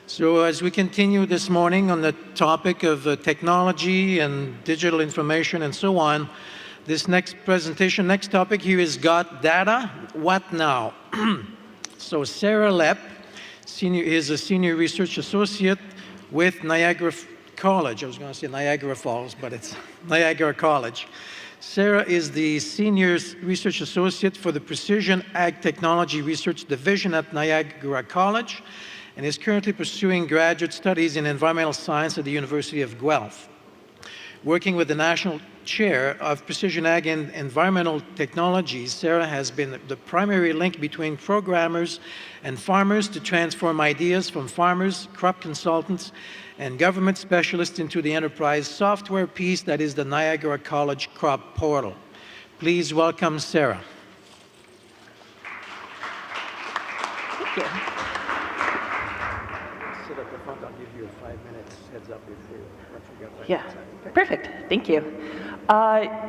So as we continue this morning on the topic of technology and digital information and so on, this next topic here is Got Data, What Now? So Sarah Lepp is a senior research associate with Niagara College. I was going to say Niagara Falls, but it's Niagara College. Sarah is the Senior Research Associate for the Precision Ag Technology Research Division at Niagara College and is currently pursuing graduate studies in environmental science at the University of Guelph. Working with the National Chair of Precision Ag and Environmental Technologies, Sarah has been the primary link between programmers and farmers to transform ideas from farmers, crop consultants, and government specialists into the enterprise software piece that is the Niagara College Crop Portal. Please welcome Sarah. Thank you. Sit at the front, I'll give you a 5 minutes heads up once we get back. Yeah, perfect, thank you.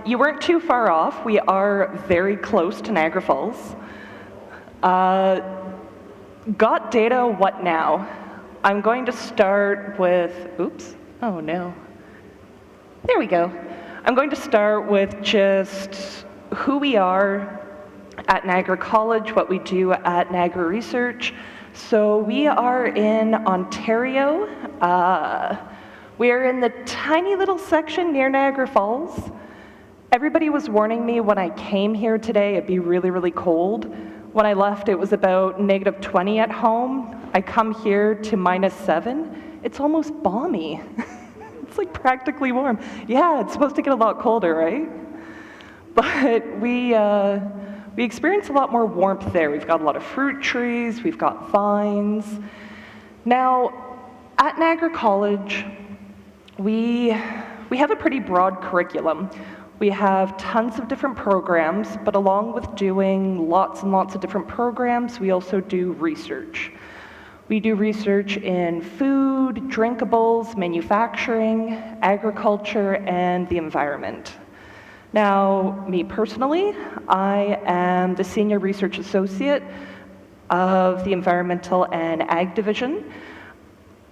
You weren't too far off. We are very close to Niagara Falls. Got data, what now? I'm going to start with, oops, oh no. There we go. I'm going to start with just who we are at Niagara College, what we do at Niagara Research. So we are in Ontario. We are in the tiny little section near Niagara Falls. Everybody was warning me when I came here today it'd be really, really cold. When I left, it was about -20 at home. I come here to -7. It's almost balmy. It's like practically warm. Yeah, it's supposed to get a lot colder, right? But we experience a lot more warmth there. We've got a lot of fruit trees, we've got vines. Now, at Niagara College, we have a pretty broad curriculum. We have tons of different programs, but along with doing lots and lots of different programs, we also do research. We do research in food, drinkables, manufacturing, agriculture, and the environment. Now, me personally, I am the Senior Research Associate of the Environmental and Ag Division.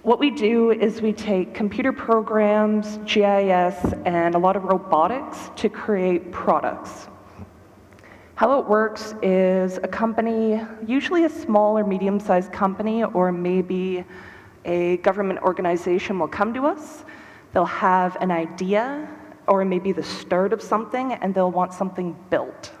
What we do is we take computer programs, GIS, and a lot of robotics to create products. How it works is a company, usually a small or medium-sized company, or maybe a government organization will come to us. They'll have an idea, or maybe the start of something, and they'll want something built.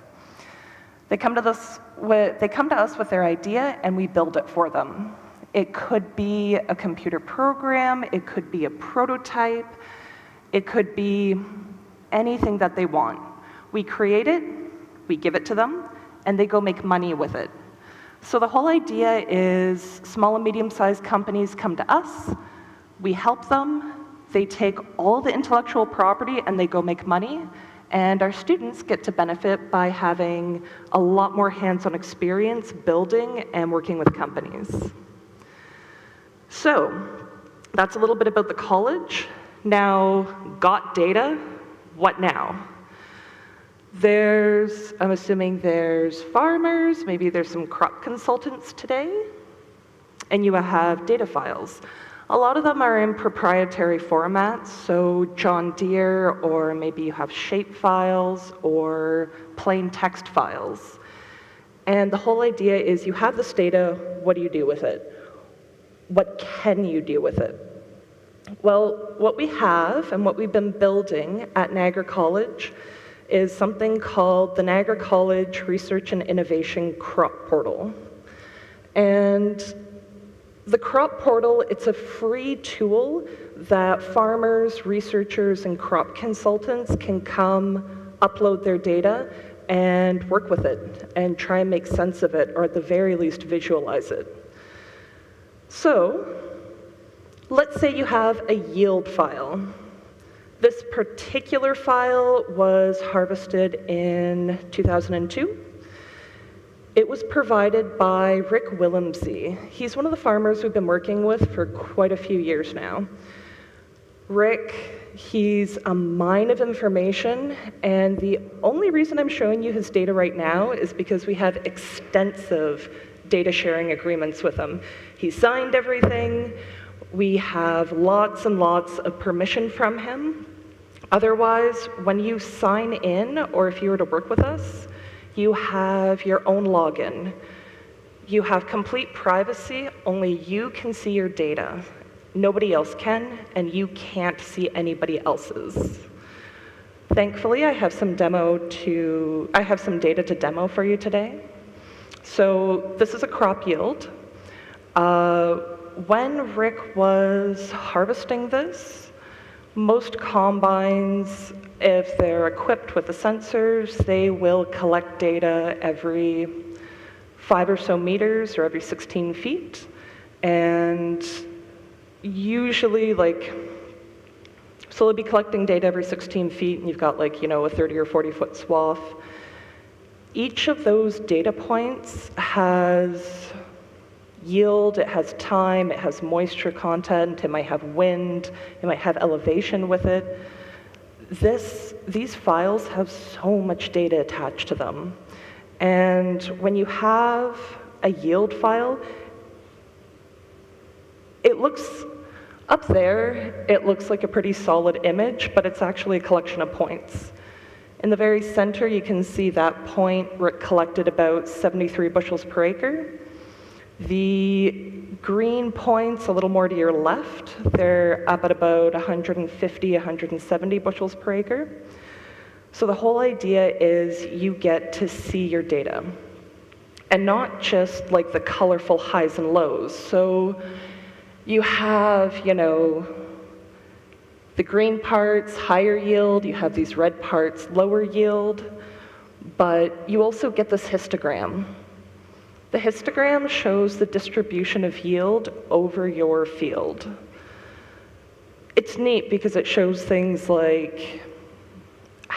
They come to us with their idea, and we build it for them. It could be a computer program, it could be a prototype, it could be anything that they want. We create it, we give it to them, and they go make money with it. So the whole idea is small and medium-sized companies come to us, we help them, they take all the intellectual property and they go make money, and our students get to benefit by having a lot more hands-on experience building and working with companies. So, that's a little bit about the college. Now, got data, what now? I'm assuming there's farmers, maybe there's some crop consultants today, and you have data files. A lot of them are in proprietary formats, so John Deere, or maybe you have shape files or plain text files. And the whole idea is you have this data, what do you do with it? What can you do with it? Well, what we have and what we've been building at Niagara College is something called the Niagara College Research and Innovation Crop Portal. And the Crop Portal, it's a free tool that farmers, researchers, and crop consultants can come upload their data and work with it and try and make sense of it, or at the very least visualize it. So, let's say you have a yield file. This particular file was harvested in 2002. It was provided by Rick Willemsey. He's one of the farmers we've been working with for quite a few years now. Rick, he's a mine of information, and the only reason I'm showing you his data right now is because we have extensive data sharing agreements with him. He signed everything. We have lots and lots of permission from him. Otherwise, when you sign in, or if you were to work with us, you have your own login. You have complete privacy. Only you can see your data. Nobody else can, and you can't see anybody else's. Thankfully, I have some data to demo for you today. So this is a crop yield. When Rick was harvesting this, most combines, if they're equipped with the sensors, they will collect data every 5 or so meters or every 16 feet. And usually, so they'll be collecting data every 16 feet, and you've got a 30 or 40 foot swath. Each of those data points has yield, it has time, it has moisture content, it might have wind, it might have elevation with it. These files have so much data attached to them. And when you have a yield file, it looks up there, it looks like a pretty solid image, but it's actually a collection of points. In the very center, you can see that point collected about 73 bushels per acre. The green points a little more to your left, they're up at about 150, 170 bushels per acre. So the whole idea is you get to see your data, and not just the colorful highs and lows. So you have, the green parts, higher yield, you have these red parts, lower yield, but you also get this histogram. The histogram shows the distribution of yield over your field. It's neat because it shows things like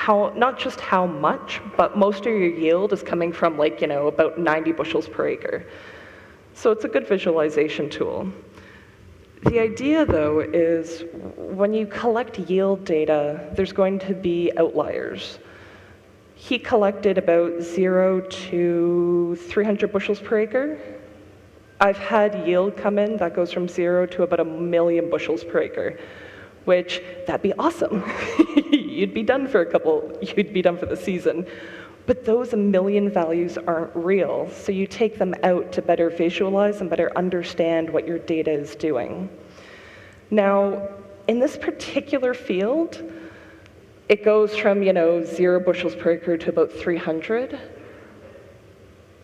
not just how much, but most of your yield is coming from about 90 bushels per acre. So it's a good visualization tool. The idea, though, is when you collect yield data, there's going to be outliers. He collected about 0 to 300 bushels per acre. I've had yield come in that goes from 0 to about 1 million bushels per acre, which, that'd be awesome. You'd be done for the season. But those 1 million values aren't real, so you take them out to better visualize and better understand what your data is doing. Now, in this particular field, it goes from 0 bushels per acre to about 300.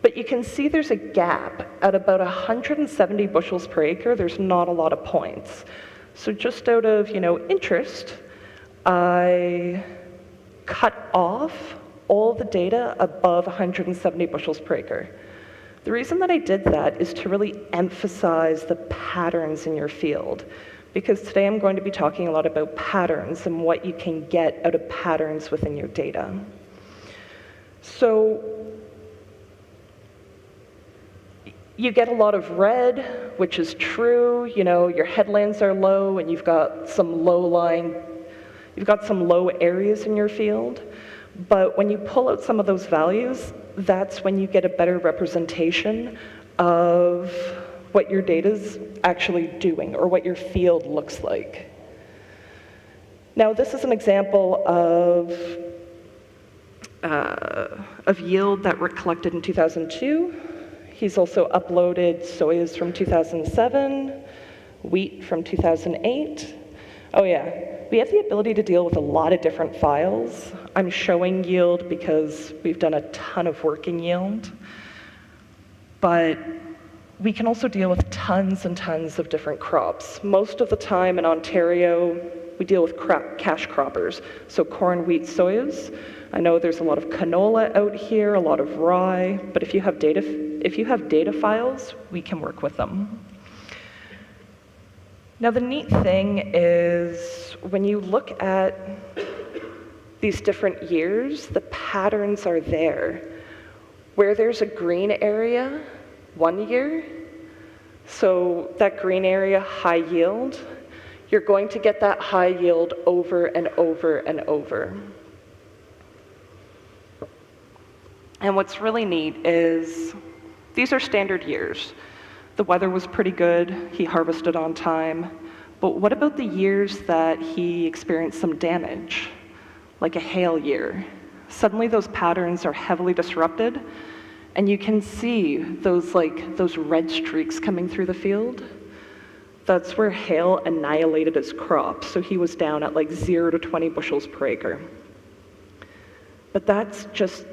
But you can see there's a gap. At about 170 bushels per acre, there's not a lot of points. So just out of interest, I cut off all the data above 170 bushels per acre. The reason that I did that is to really emphasize the patterns in your field, because today I'm going to be talking a lot about patterns and what you can get out of patterns within your data. So you get a lot of red, which is true. Your headlands are low, and you've got some low areas in your field. But when you pull out some of those values, that's when you get a better representation of what your data's actually doing, or what your field looks like. Now, this is an example of yield that were collected in 2002. He's also uploaded soyas from 2007, wheat from 2008. Oh yeah, we have the ability to deal with a lot of different files. I'm showing yield because we've done a ton of work in yield. But we can also deal with tons and tons of different crops. Most of the time in Ontario, we deal with cash croppers, so corn, wheat, soyas. I know there's a lot of canola out here, a lot of rye, but if you have data files, we can work with them. Now, the neat thing is when you look at these different years, the patterns are there. Where there's a green area, 1 year, so that green area, high yield, you're going to get that high yield over and over and over. And what's really neat is These are standard years. The weather was pretty good, he harvested on time, but what about the years that he experienced some damage, like a hail year? Suddenly those patterns are heavily disrupted, and you can see those red streaks coming through the field. That's where hail annihilated his crop, so he was down at like 0 to 20 bushels per acre. But that just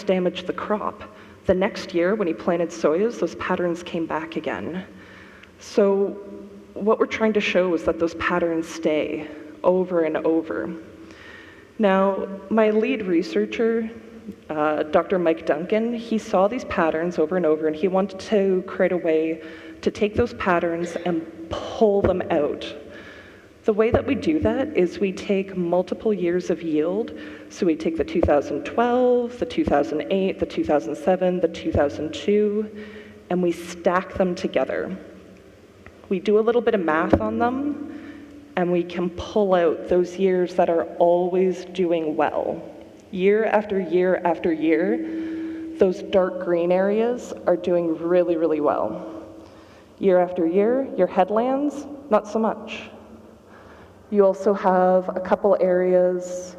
damaged the crop. The next year, when he planted soyas, those patterns came back again. So what we're trying to show is that those patterns stay over and over. Now, my lead researcher, Dr. Mike Duncan, he saw these patterns over and over, and he wanted to create a way to take those patterns and pull them out. The way that we do that is we take multiple years of yield. So we take the 2012, the 2008, the 2007, the 2002, and we stack them together. We do a little bit of math on them, and we can pull out those years that are always doing well. Year after year after year, those dark green areas are doing really, really well. Year after year, your headlands, not so much. You also have a couple areas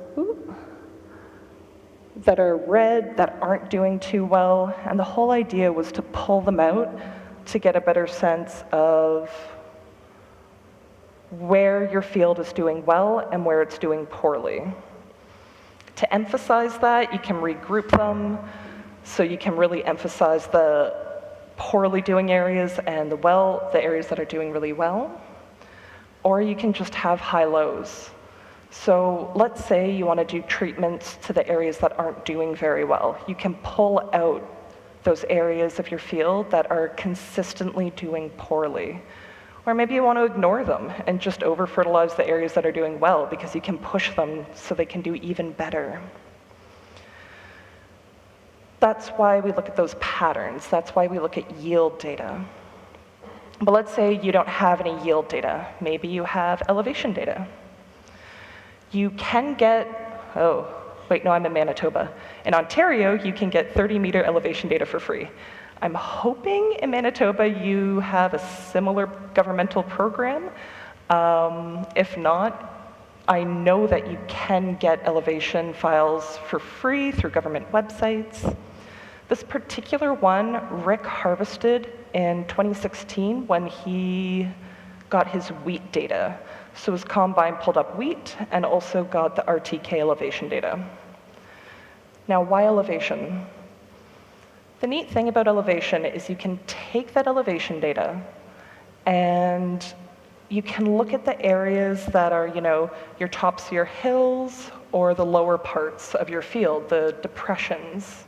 that are red that aren't doing too well, and the whole idea was to pull them out to get a better sense of where your field is doing well and where it's doing poorly. To emphasize that, you can regroup them, so you can really emphasize the poorly doing areas and the areas that are doing really well. Or you can just have high lows. So let's say you want to do treatments to the areas that aren't doing very well. You can pull out those areas of your field that are consistently doing poorly. Or maybe you want to ignore them and just over-fertilize the areas that are doing well, because you can push them so they can do even better. That's why we look at those patterns. That's why we look at yield data. But let's say you don't have any yield data. Maybe you have elevation data. You can get, I'm in Manitoba. In Ontario, you can get 30-meter elevation data for free. I'm hoping in Manitoba you have a similar governmental program. If not, I know that you can get elevation files for free through government websites. This particular one, Rick harvested in 2016 when he got his wheat data. So his combine pulled up wheat and also got the RTK elevation data. Now, why elevation? The neat thing about elevation is you can take that elevation data and you can look at the areas that are, your tops of your hills or the lower parts of your field, the depressions.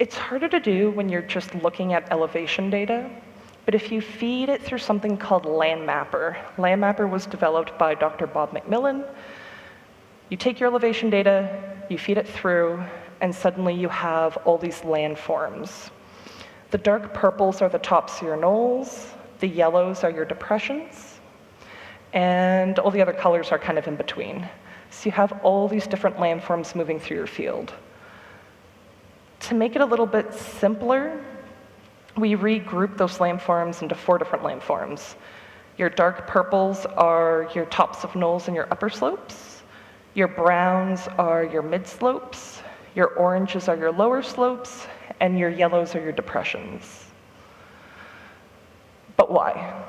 It's harder to do when you're just looking at elevation data, but if you feed it through something called LandMapper. LandMapper was developed by Dr. Bob McMillan. You take your elevation data, you feed it through, and suddenly you have all these landforms. The dark purples are the tops of your knolls, the yellows are your depressions, and all the other colors are kind of in between. So you have all these different landforms moving through your field. To make it a little bit simpler, we regroup those landforms into 4 different landforms. Your dark purples are your tops of knolls and your upper slopes. Your browns are your mid slopes. Your oranges are your lower slopes, and your yellows are your depressions. But why?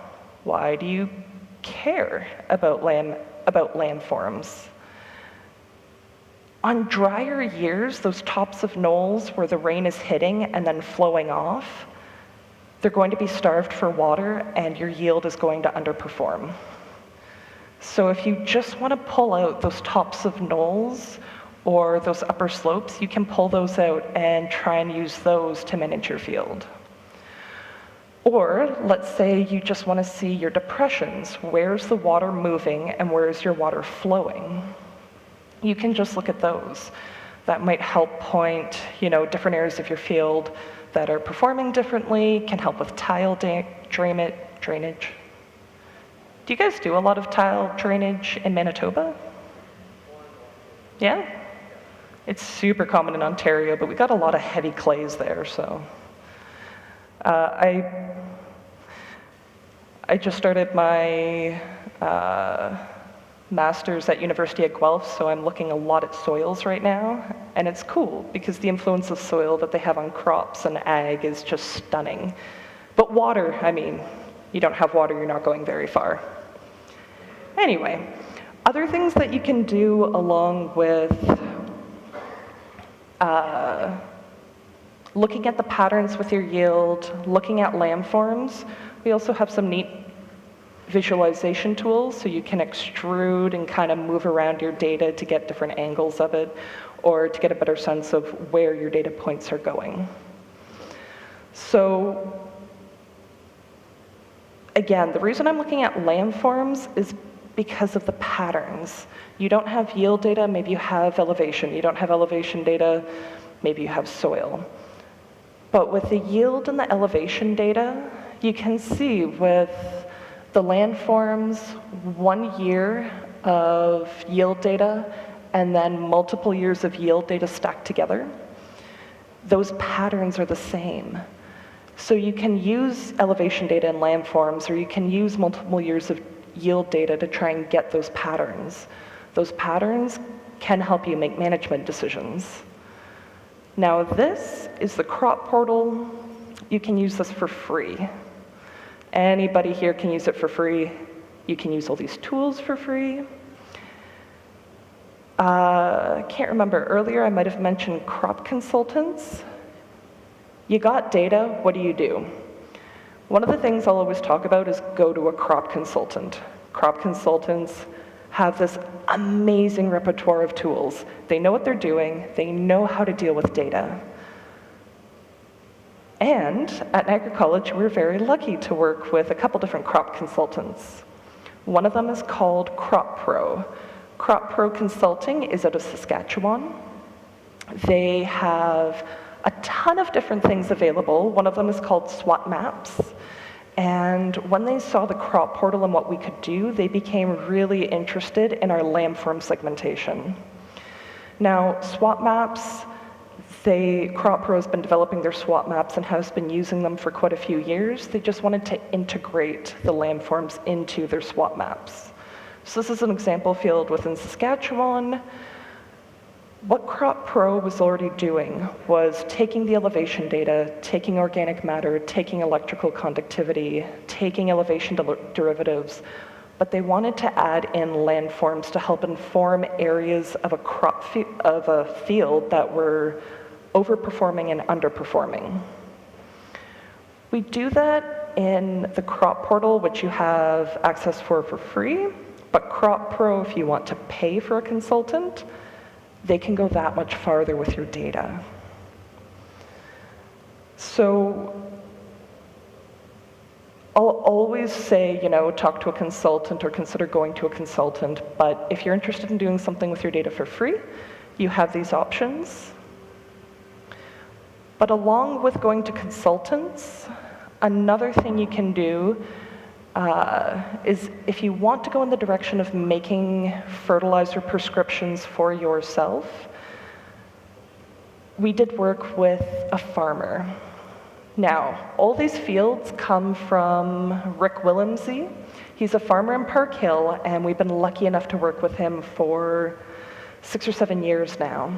Why do you care about landforms? On drier years, those tops of knolls where the rain is hitting and then flowing off, they're going to be starved for water and your yield is going to underperform. So if you just want to pull out those tops of knolls or those upper slopes, you can pull those out and try and use those to manage your field. Or let's say you just want to see your depressions. Where's the water moving and where's your water flowing? You can just look at those. That might help point, different areas of your field that are performing differently, can help with tile drainage. Do you guys do a lot of tile drainage in Manitoba? Yeah? It's super common in Ontario, but we got a lot of heavy clays there, so I just started my master's at University of Guelph, so I'm looking a lot at soils right now, and it's cool because the influence of soil that they have on crops and ag is just stunning. But water, I mean, you don't have water, you're not going very far. Anyway, other things that you can do along with looking at the patterns with your yield, looking at landforms, we also have some neat visualization tools, so you can extrude and kind of move around your data to get different angles of it, or to get a better sense of where your data points are going. So, again, the reason I'm looking at landforms is because of the patterns. You don't have yield data, maybe you have elevation. You don't have elevation data, maybe you have soil. But with the yield and the elevation data, you can see with the landforms, 1 year of yield data, and then multiple years of yield data stacked together, those patterns are the same. So you can use elevation data in landforms, or you can use multiple years of yield data to try and get those patterns. Those patterns can help you make management decisions. Now this is the crop portal. You can use this for free. Anybody here can use it for free. You can use all these tools for free. Can't remember, earlier I might have mentioned crop consultants. You got data, what do? One of the things I'll always talk about is go to a crop consultant. Crop consultants have this amazing repertoire of tools. They know what they're doing, they know how to deal with data. And at Niagara College, we're very lucky to work with a couple different crop consultants. One of them is called Crop Pro. Crop Pro Consulting is out of Saskatchewan. They have a ton of different things available. One of them is called SWOT Maps. And when they saw the crop portal and what we could do, they became really interested in our landform segmentation. Now, SWOT Maps, Crop Pro has been developing their SWOT Maps and has been using them for quite a few years. They just wanted to integrate the landforms into their SWOT Maps. So this is an example field within Saskatchewan. What Crop Pro was already doing was taking the elevation data, taking organic matter, taking electrical conductivity, taking elevation derivatives, but they wanted to add in landforms to help inform areas of a field that were overperforming and underperforming. We do that in the crop portal, which you have access for free, but Crop Pro, if you want to pay for a consultant, they can go that much farther with your data. So I'll always say, talk to a consultant or consider going to a consultant, but if you're interested in doing something with your data for free, you have these options. But along with going to consultants, another thing you can do is if you want to go in the direction of making fertilizer prescriptions for yourself, we did work with a farmer. Now, all these fields come from Rick Willemsey. He's a farmer in Park Hill, and we've been lucky enough to work with him for 6 or 7 years now.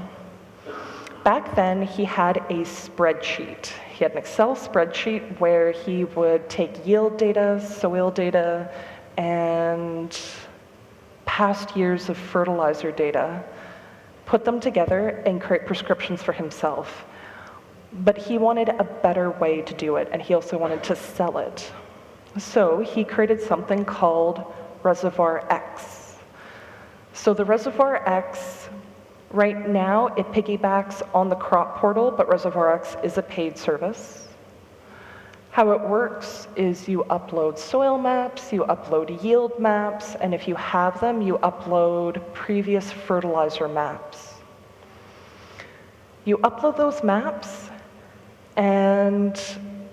Back then, he had a spreadsheet. He had an Excel spreadsheet where he would take yield data, soil data, and past years of fertilizer data, put them together, and create prescriptions for himself. But he wanted a better way to do it, and he also wanted to sell it. So he created something called Reservoir X. So the Reservoir X, right now, it piggybacks on the crop portal, but Reservoir X is a paid service. How it works is you upload soil maps, you upload yield maps, and if you have them, you upload previous fertilizer maps. You upload those maps, and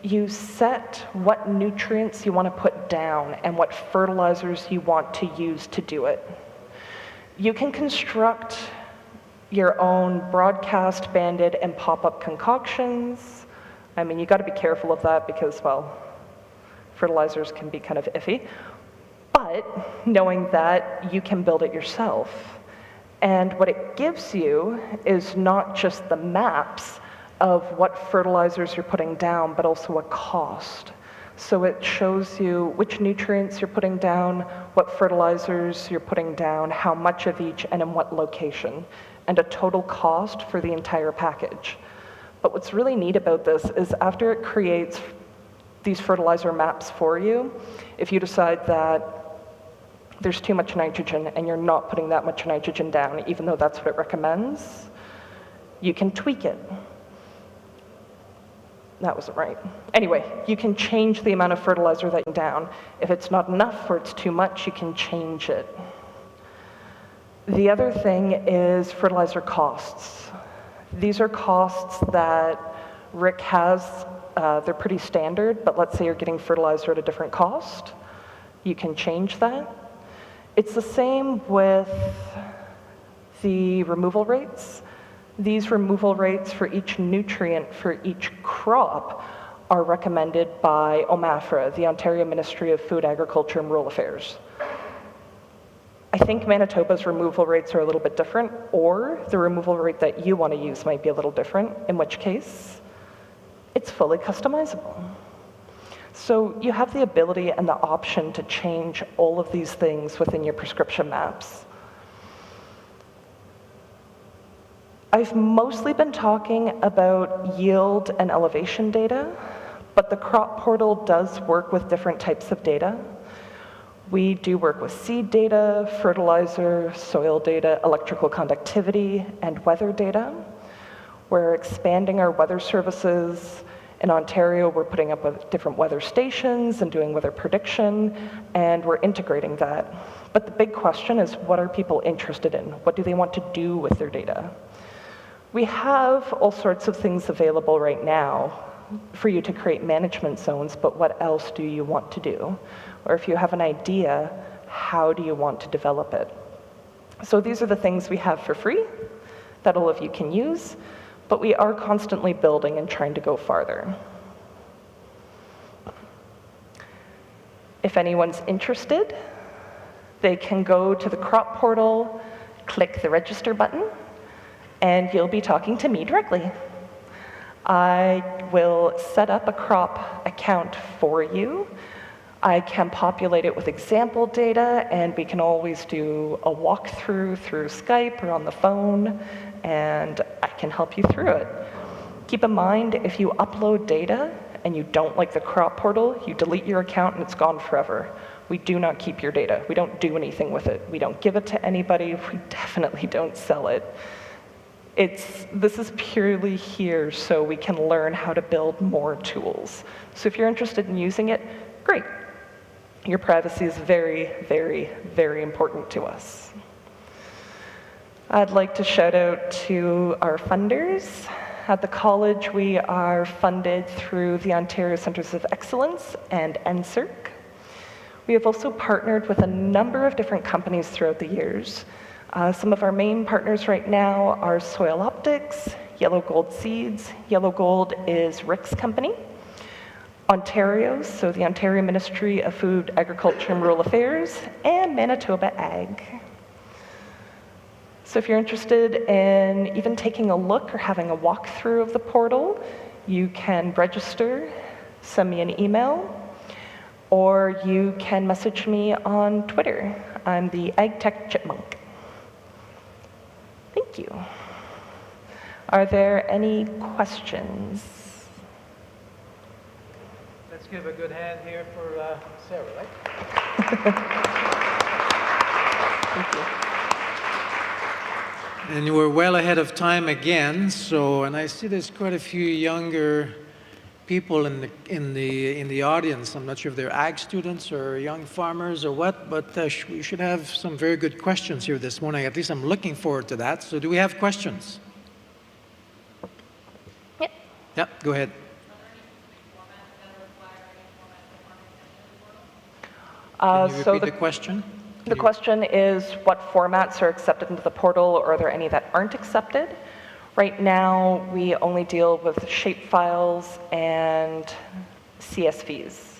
you set what nutrients you want to put down and what fertilizers you want to use to do it. You can construct your own broadcast, banded, and pop-up concoctions. I mean, you got to be careful of that because, well, fertilizers can be kind of iffy. But knowing that, you can build it yourself. And what it gives you is not just the maps of what fertilizers you're putting down, but also a cost. So it shows you which nutrients you're putting down, what fertilizers you're putting down, how much of each, and in what location, and a total cost for the entire package. But what's really neat about this is after it creates these fertilizer maps for you, if you decide that there's too much nitrogen and you're not putting that much nitrogen down, even though that's what it recommends, you can tweak it. That wasn't right. Anyway, you can change the amount of fertilizer that you're down. If it's not enough or it's too much, you can change it. The other thing is fertilizer costs. These are costs that Rick has. They're pretty standard, but let's say you're getting fertilizer at a different cost. You can change that. It's the same with the removal rates. These removal rates for each nutrient for each crop are recommended by OMAFRA, the Ontario Ministry of Food, Agriculture and Rural Affairs. I think Manitoba's removal rates are a little bit different, or the removal rate that you want to use might be a little different, in which case it's fully customizable. So you have the ability and the option to change all of these things within your prescription maps. I've mostly been talking about yield and elevation data, but the crop portal does work with different types of data. We do work with seed data, fertilizer, soil data, electrical conductivity, and weather data. We're expanding our weather services. In Ontario, we're putting up with different weather stations and doing weather prediction, and we're integrating that. But the big question is, what are people interested in? What do they want to do with their data? We have all sorts of things available right now for you to create management zones, but what else do you want to do? Or if you have an idea, how do you want to develop it? So these are the things we have for free that all of you can use, but we are constantly building and trying to go farther. If anyone's interested, they can go to the crop portal, click the register button, and you'll be talking to me directly. I will set up a crop account for you. I can populate it with example data, and we can always do a walkthrough through Skype or on the phone, and I can help you through it. Keep in mind, if you upload data and you don't like the crop portal, you delete your account and it's gone forever. We do not keep your data. We don't do anything with it. We don't give it to anybody. We definitely don't sell it. This is purely here so we can learn how to build more tools. So if you're interested in using it, great. Your privacy is very, very, very important to us. I'd like to shout out to our funders. At the college, we are funded through the Ontario Centres of Excellence and NSERC. We have also partnered with a number of different companies throughout the years. Some of our main partners right now are Soil Optics, Yellow Gold Seeds. Yellow Gold is Rick's company. Ontario, so the Ontario Ministry of Food, Agriculture and Rural Affairs, and Manitoba Ag. So if you're interested in even taking a look or having a walkthrough of the portal, you can register, send me an email, or you can message me on Twitter. I'm the AgTech Chipmunk. Thank you. Are there any questions? Let's give a good hand here for Sarah, right? Thank you. And we're well ahead of time again, and I see there's quite a few younger people in the audience. I'm not sure if they're ag students or young farmers or what, but we should have some very good questions here this morning. At least I'm looking forward to that. So do we have questions? Yep. Yep, go ahead. Can you repeat the question? The question is, what formats are accepted into the portal, or are there any that aren't accepted? Right now, we only deal with shapefiles and CSVs.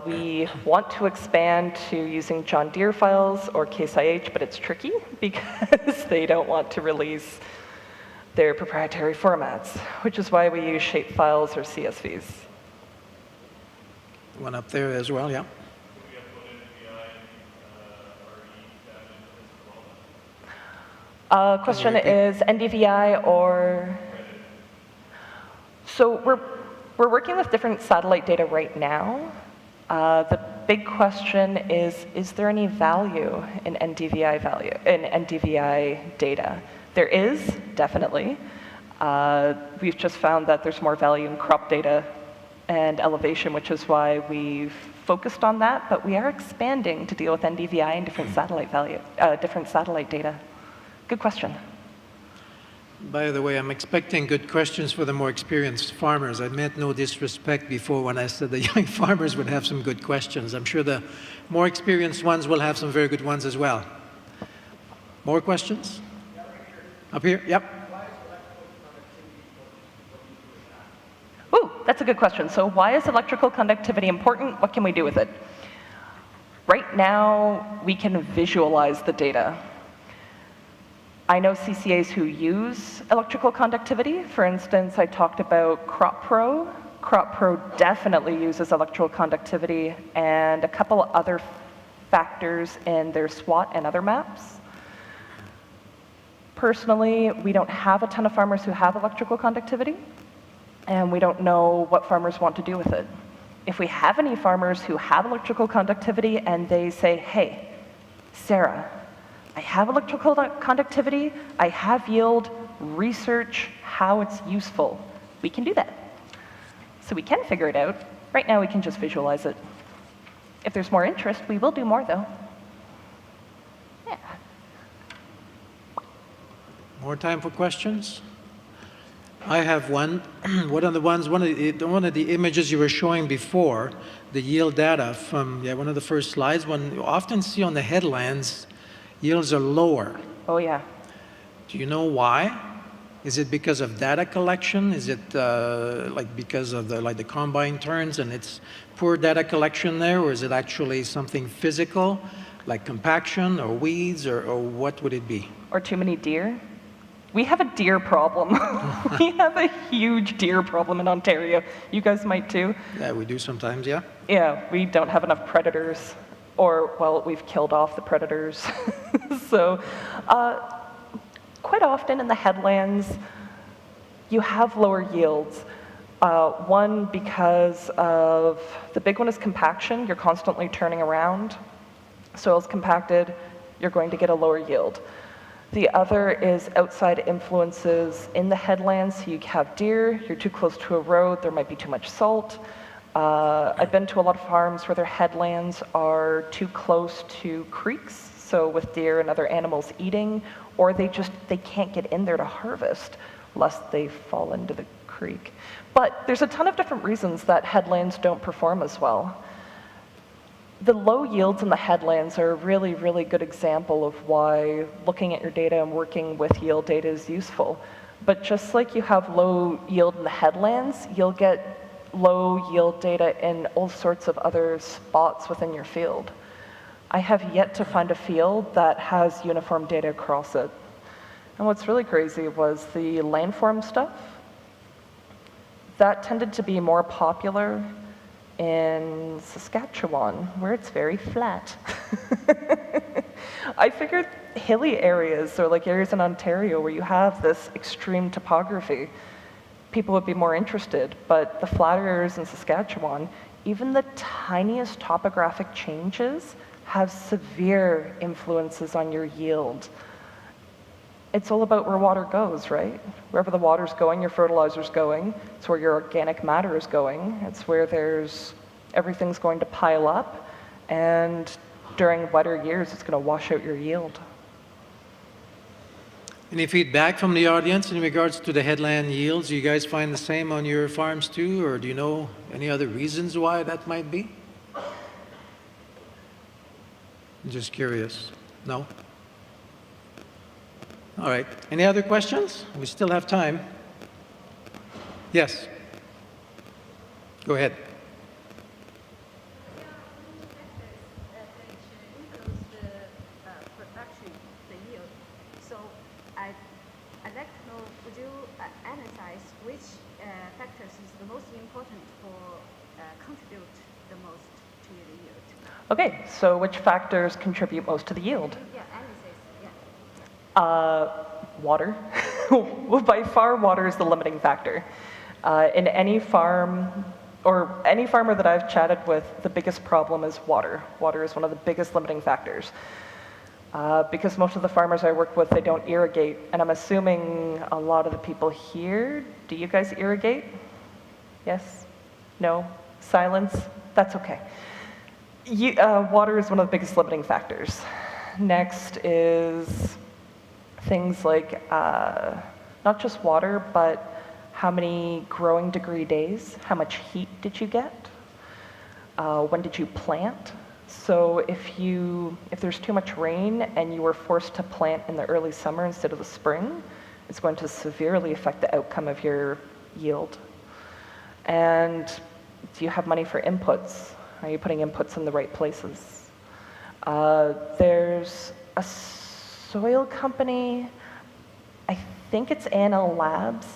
We want to expand to using John Deere files or Case IH, but it's tricky because they don't want to release their proprietary formats, which is why we use shapefiles or CSVs. One up there as well, yeah. Question is NDVI or? So we're working with different satellite data right now. The big question is there any value in NDVI data? There is, definitely. We've just found that there's more value in crop data and elevation, which is why we've focused on that, but we are expanding to deal with NDVI and different satellite data. Good question. By the way, I'm expecting good questions for the more experienced farmers. I meant no disrespect before when I said the young farmers would have some good questions. I'm sure the more experienced ones will have some very good ones as well. More questions? Up here? Yep. Ooh, that's a good question. So why is electrical conductivity important? What can we do with it? Right now, we can visualize the data. I know CCAs who use electrical conductivity. For instance, I talked about CropPro. CropPro definitely uses electrical conductivity and a couple other factors in their SWOT and other maps. Personally, we don't have a ton of farmers who have electrical conductivity, and we don't know what farmers want to do with it. If we have any farmers who have electrical conductivity and they say, hey, Sarah, I have electrical conductivity, I have yield, research how it's useful. We can do that. So we can figure it out. Right now we can just visualize it. If there's more interest, we will do more though. Yeah. More time for questions? I have one. One of the images you were showing before, the yield data from one of the first slides, one you often see on the headlands, yields are lower. Oh yeah. Do you know why? Is it because of data collection? Is it like because of the combine turns and it's poor data collection there, or is it actually something physical, like compaction or weeds, or what would it be? Or too many deer? We have a deer problem. We have a huge deer problem in Ontario. You guys might too. Yeah, we do sometimes, yeah. Yeah, we don't have enough predators. Or, well, we've killed off the predators. So, quite often in the headlands, you have lower yields. One, because of, the big one is compaction. You're constantly turning around. Soil's compacted, you're going to get a lower yield. The other is outside influences in the headlands. So you have deer, you're too close to a road, there might be too much salt. I've been to a lot of farms where their headlands are too close to creeks, so with deer and other animals eating, or they can't get in there to harvest lest they fall into the creek. But there's a ton of different reasons that headlands don't perform as well. The low yields in the headlands are a really, really good example of why looking at your data and working with yield data is useful. But just like you have low yield in the headlands, you'll get low yield data in all sorts of other spots within your field. I have yet to find a field that has uniform data across it. And what's really crazy was the landform stuff. That tended to be more popular in Saskatchewan, where it's very flat. I figured hilly areas, or like areas in Ontario where you have this extreme topography, people would be more interested, but the flat areas in Saskatchewan, even the tiniest topographic changes have severe influences on your yield. It's all about where water goes, right? Wherever the water's going, your fertilizer's going. It's where your organic matter is going. It's where everything's going to pile up, and during wetter years, it's going to wash out your yield. Any feedback from the audience in regards to the headland yields? Do you guys find the same on your farms too, or do you know any other reasons why that might be? Just curious. No? All right. Any other questions? We still have time. Yes. Go ahead. Influence the production, the yield. So I'd like to know, would you analyze which factors is the most important for contribute the most to the yield? Okay, so which factors contribute most to the yield? Yeah, analysis, yeah. Water. Well, by far, water is the limiting factor. In any farm, or any farmer that I've chatted with, the biggest problem is water. Water is one of the biggest limiting factors. Because most of the farmers I work with, they don't irrigate, and I'm assuming a lot of the people here, do you guys irrigate? Yes? No? Silence? That's okay. Water is one of the biggest limiting factors. Next is things like not just water, but how many growing degree days, how much heat did you get, when did you plant? So if there's too much rain and you were forced to plant in the early summer instead of the spring, it's going to severely affect the outcome of your yield. And do you have money for inputs? Are you putting inputs in the right places? There's a soil company, I think it's Anna Labs.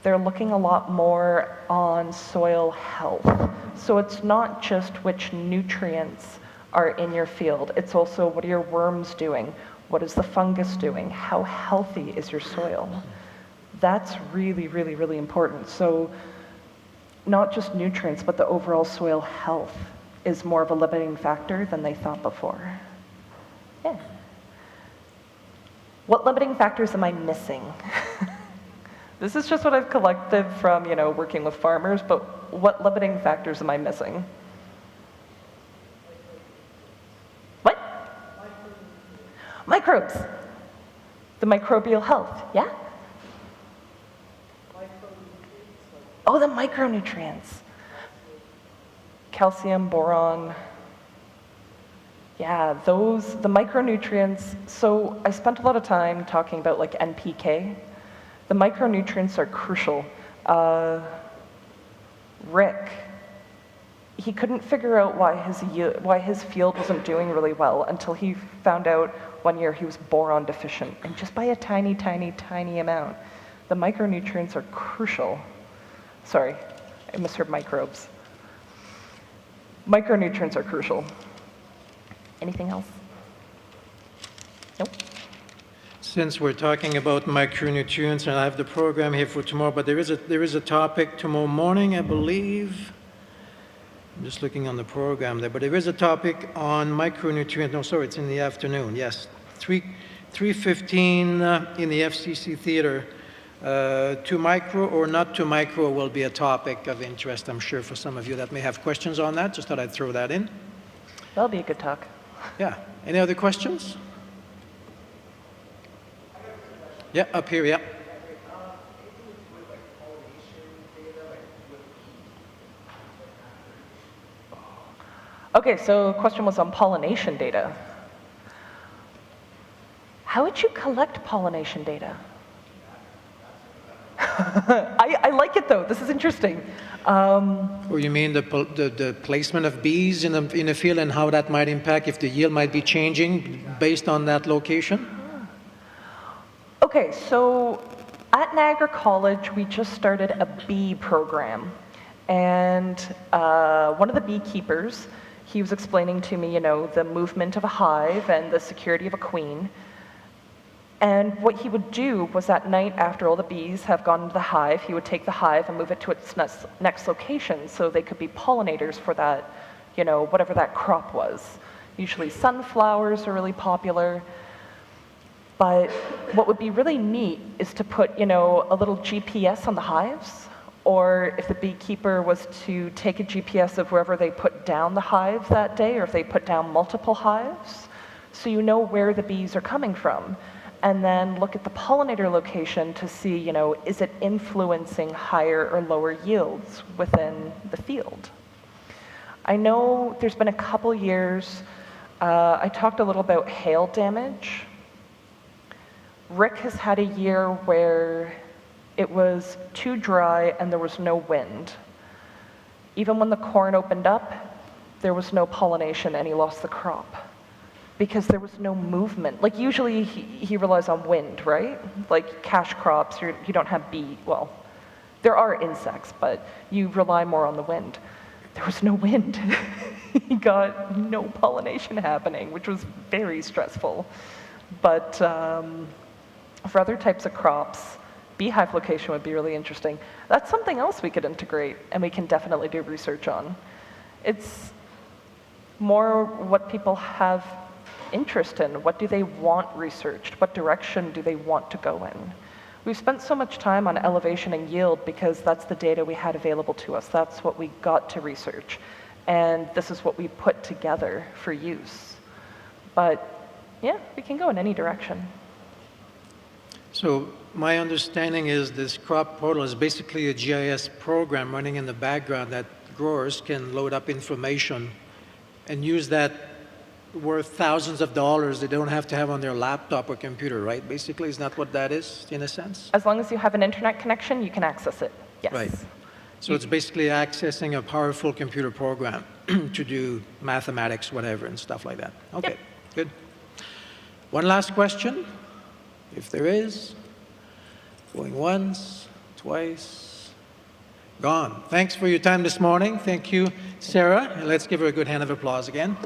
They're looking a lot more on soil health. So it's not just which nutrients are in your field, it's also what are your worms doing? What is the fungus doing? How healthy is your soil? That's really, really, really important. So not just nutrients, but the overall soil health is more of a limiting factor than they thought before. Yeah. What limiting factors am I missing? This is just what I've collected from, working with farmers, but what limiting factors am I missing? What? Microbes. The microbial health, yeah? Oh, the micronutrients. Calcium, boron. Yeah, the micronutrients. So I spent a lot of time talking about like NPK. The micronutrients are crucial. Rick, he couldn't figure out why his field wasn't doing really well until he found out one year he was boron deficient, and just by a tiny, tiny, tiny amount. The micronutrients are crucial. Sorry, I misheard microbes. Micronutrients are crucial. Anything else? Nope. Since we're talking about micronutrients, and I have the program here for tomorrow, but there is a topic tomorrow morning, I believe. I'm just looking on the program there, but there is a topic on micronutrients. No, sorry, it's in the afternoon. Yes, 3:15 in the FCC Theater. To micro or not to micro will be a topic of interest, I'm sure, for some of you that may have questions on that. Just thought I'd throw that in. That'll be a good talk. Yeah. Any other questions? Yeah, up here, yeah. Okay, so the question was on pollination data. How would you collect pollination data? I like it though, this is interesting. Or you mean the placement of bees in a field and how that might impact if the yield might be changing based on that location? Okay, so at Niagara College, we just started a bee program. And one of the beekeepers, he was explaining to me, the movement of a hive and the security of a queen. And what he would do was at night, after all the bees have gone into the hive, he would take the hive and move it to its next location so they could be pollinators for that, whatever that crop was. Usually sunflowers are really popular. But what would be really neat is to put, a little GPS on the hives, or if the beekeeper was to take a GPS of wherever they put down the hive that day, or if they put down multiple hives, so you know where the bees are coming from. And then look at the pollinator location to see, is it influencing higher or lower yields within the field? I know there's been a couple years, I talked a little about hail damage. Rick has had a year where it was too dry and there was no wind. Even when the corn opened up, there was no pollination and he lost the crop because there was no movement. Like usually he relies on wind, right? Like cash crops, you don't have bee, well, there are insects, but you rely more on the wind. There was no wind. He got no pollination happening, which was very stressful. But for other types of crops, beehive location would be really interesting. That's something else we could integrate, and we can definitely do research on. It's more what people have interest in. What do they want researched? What direction do they want to go in? We've spent so much time on elevation and yield because that's the data we had available to us. That's what we got to research. And this is what we put together for use. But yeah, we can go in any direction. So my understanding is this crop portal is basically a GIS program running in the background that growers can load up information and use that worth thousands of dollars they don't have to have on their laptop or computer, right? Basically, is that what that is, in a sense? As long as you have an internet connection, you can access it, yes. Right. So it's basically accessing a powerful computer program to do mathematics, whatever, and stuff like that. Okay, Yep. good. One last question, if there is. Going once, twice, gone. Thanks for your time this morning. Thank you, Sarah. And let's give her a good hand of applause again.